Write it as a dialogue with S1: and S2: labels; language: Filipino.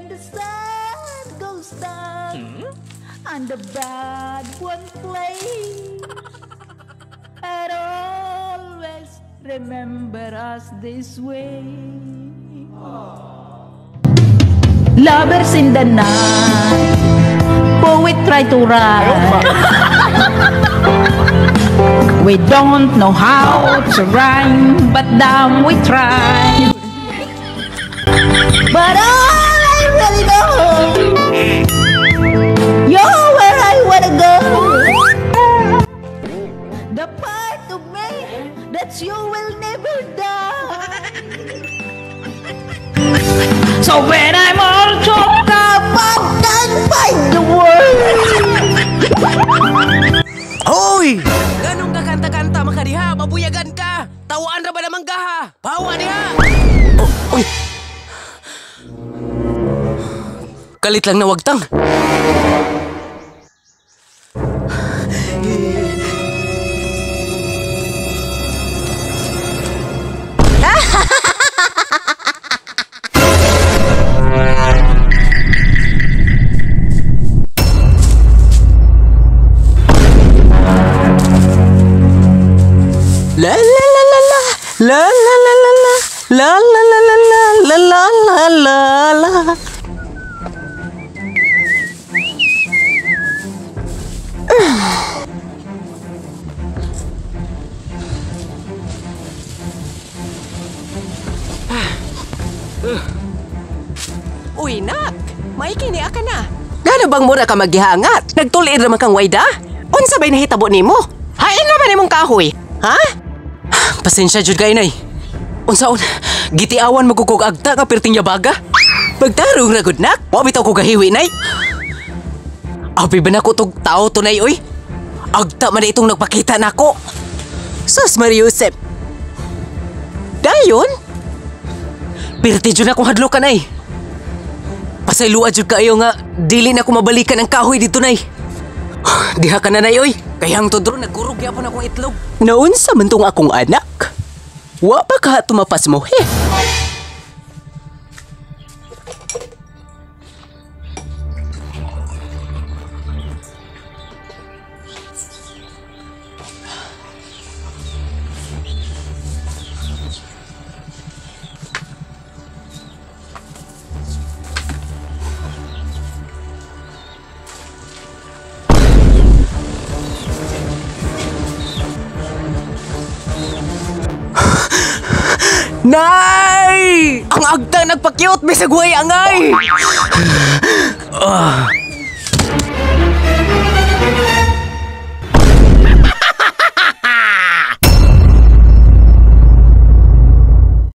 S1: when the sun goes down and the bad one plays, and always remember us this way. Lovers in the night, poet try to write. We don't know how to rhyme, but damn we try. But all I really know, you're where I wanna go. The part of me that you will never die. So when I'm all choked up, I can't find the words.
S2: Hoy! Ganong kakanta-kanta makadiha, mabuyagan ka! Tawaan na ba namang gaha? Bawa niya! Uy! Kalit lang na wagtang! La la la la la la la la la la la la la la la la la la. Uy, nak! May kini ka na. Gano bang mura ka maghihangat? Nagtuliid naman kang wayda? Unsa ba'y nahitabo nimo? Hain naman nimong kahoy, ha? Pasensya jud kay nay. Unsaon, gitiawan magkukog agta nga perting yabaga. Pagtarong ra gud nak, wa bitaw ko gahiwi nay. Abi ba nako tog tao tunay oy? Agta man itong nagpakita nako. Sus Mariusep. Dayon? Perti jud akong hadlokan ay. Pasayloa jud kayo nga dili na ko mabalikan ang kahoy dito nay. Diha ka na nay oy. Kaya ang tudro nagkurog yapon akong itlog. Noon sa mantong akong anak. Wa pa ka tumapas mo, he? Nay! Ang agta nagpakyot, bisag way angay!